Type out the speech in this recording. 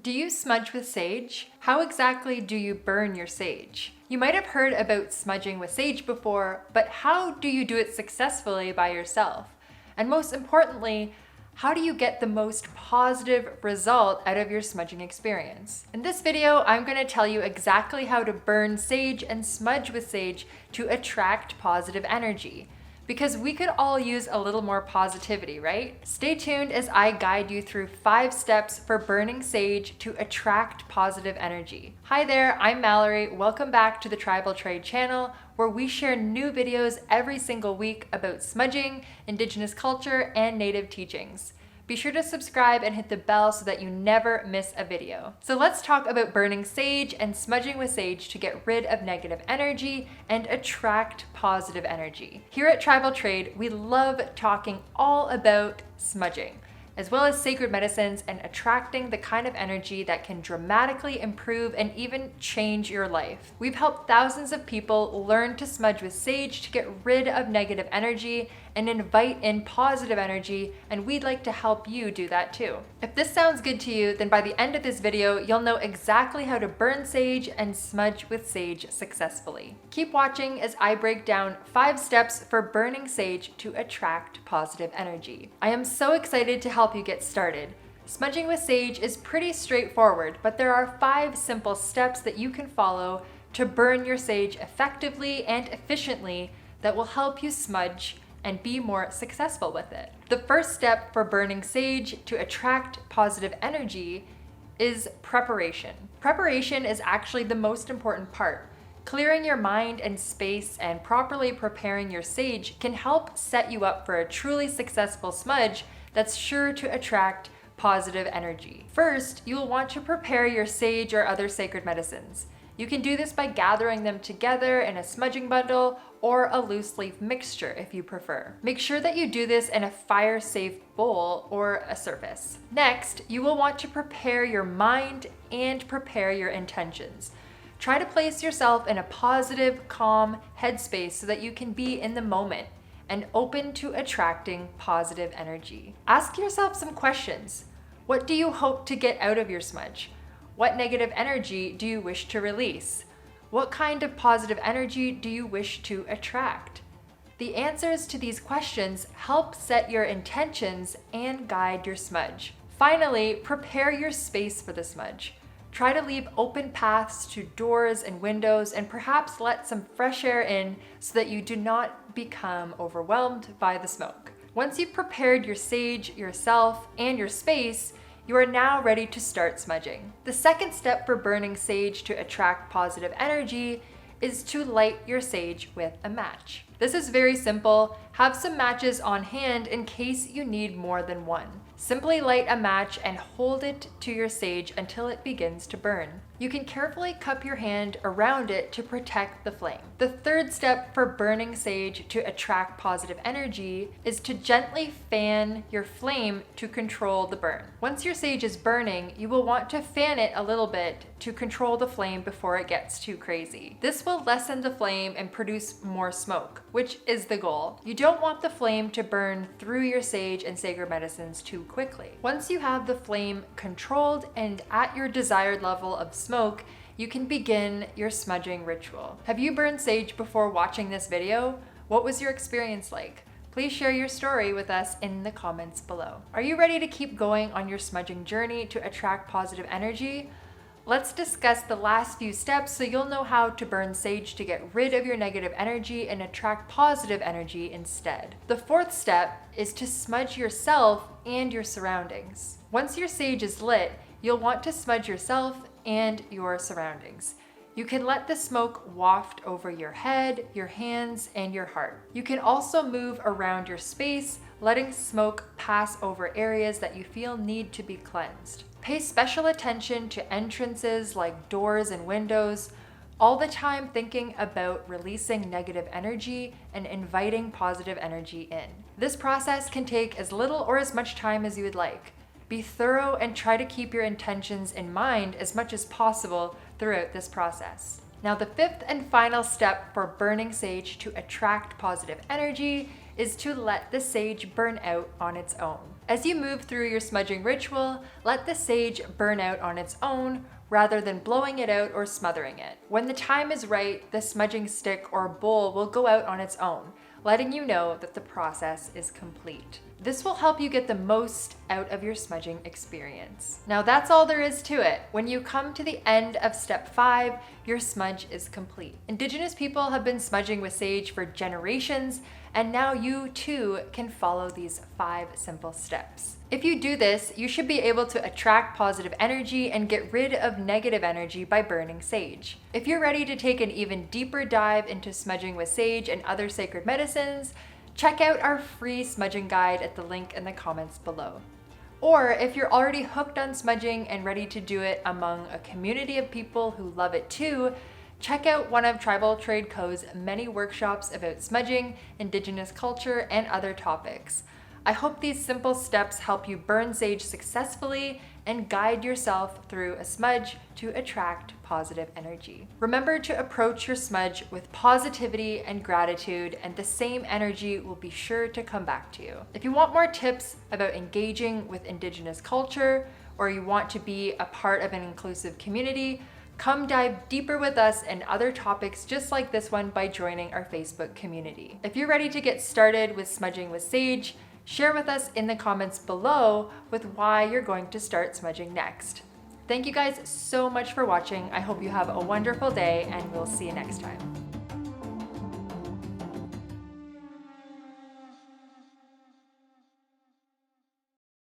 Do you smudge with sage? How exactly do you burn your sage? You might have heard about smudging with sage before, but how do you do it successfully by yourself? And most importantly, how do you get the most positive result out of your smudging experience? In this video, I'm going to tell you exactly how to burn sage and smudge with sage to attract positive energy. Because we could all use a little more positivity, right? Stay tuned as I guide you through 5 steps for burning sage to attract positive energy. Hi there, I'm Mallory. Welcome back to the Tribal Trade channel, where we share new videos every single week about smudging, indigenous culture, and native teachings. Be sure to subscribe and hit the bell so that you never miss a video. So let's talk about burning sage and smudging with sage to get rid of negative energy and attract positive energy. Here at Tribal Trade, we love talking all about smudging, as well as sacred medicines and attracting the kind of energy that can dramatically improve and even change your life. We've helped thousands of people learn to smudge with sage to get rid of negative energy and invite in positive energy, and we'd like to help you do that too. If this sounds good to you, then by the end of this video, you'll know exactly how to burn sage and smudge with sage successfully. Keep watching as I break down 5 steps for burning sage to attract positive energy. I am so excited to help you get started. Smudging with sage is pretty straightforward, but there are 5 simple steps that you can follow to burn your sage effectively and efficiently that will help you smudge and be more successful with it. The first step for burning sage to attract positive energy is preparation. Preparation is actually the most important part. Clearing your mind and space and properly preparing your sage can help set you up for a truly successful smudge that's sure to attract positive energy. First, you will want to prepare your sage or other sacred medicines. You can do this by gathering them together in a smudging bundle or a loose leaf mixture if you prefer. Make sure that you do this in a fire-safe bowl or a surface. Next, you will want to prepare your mind and prepare your intentions. Try to place yourself in a positive, calm headspace so that you can be in the moment and open to attracting positive energy. Ask yourself some questions. What do you hope to get out of your smudge? What negative energy do you wish to release? What kind of positive energy do you wish to attract? The answers to these questions help set your intentions and guide your smudge. Finally, prepare your space for the smudge. Try to leave open paths to doors and windows and perhaps let some fresh air in so that you do not become overwhelmed by the smoke. Once you've prepared your sage, yourself, and your space, you are now ready to start smudging. The second step for burning sage to attract positive energy is to light your sage with a match. This is very simple. Have some matches on hand in case you need more than one. Simply light a match and hold it to your sage until it begins to burn. You can carefully cup your hand around it to protect the flame. The third step for burning sage to attract positive energy is to gently fan your flame to control the burn. Once your sage is burning, you will want to fan it a little bit to control the flame before it gets too crazy. This will lessen the flame and produce more smoke, which is the goal. You don't want the flame to burn through your sage and sacred medicines too quickly. Once you have the flame controlled and at your desired level of smoke, you can begin your smudging ritual. Have you burned sage before watching this video? What was your experience like? Please share your story with us in the comments below. Are you ready to keep going on your smudging journey to attract positive energy? Let's discuss the last few steps so you'll know how to burn sage to get rid of your negative energy and attract positive energy instead. The fourth step is to smudge yourself and your surroundings. Once your sage is lit, you'll want to smudge yourself and your surroundings. You can let the smoke waft over your head, your hands, and your heart. You can also move around your space, letting smoke pass over areas that you feel need to be cleansed. Pay special attention to entrances like doors and windows, all the time thinking about releasing negative energy and inviting positive energy in. This process can take as little or as much time as you would like. Be thorough and try to keep your intentions in mind as much as possible throughout this process. Now, the fifth and final step for burning sage to attract positive energy is to let the sage burn out on its own. As you move through your smudging ritual, let the sage burn out on its own rather than blowing it out or smothering it. When the time is right, the smudging stick or bowl will go out on its own, letting you know that the process is complete. This will help you get the most out of your smudging experience. Now that's all there is to it. When you come to the end of step 5, your smudge is complete. Indigenous people have been smudging with sage for generations, and now you too can follow these 5 simple steps. If you do this, you should be able to attract positive energy and get rid of negative energy by burning sage. If you're ready to take an even deeper dive into smudging with sage and other sacred medicines, check out our free smudging guide at the link in the comments below. Or if you're already hooked on smudging and ready to do it among a community of people who love it too, check out one of Tribal Trade Co.'s many workshops about smudging, Indigenous culture, and other topics. I hope these simple steps help you burn sage successfully and guide yourself through a smudge to attract positive energy. Remember to approach your smudge with positivity and gratitude, and the same energy will be sure to come back to you. If you want more tips about engaging with Indigenous culture, or you want to be a part of an inclusive community, come dive deeper with us and other topics just like this one by joining our Facebook community. If you're ready to get started with smudging with sage, share with us in the comments below with why you're going to start smudging next. Thank you guys so much for watching. I hope you have a wonderful day, and we'll see you next time.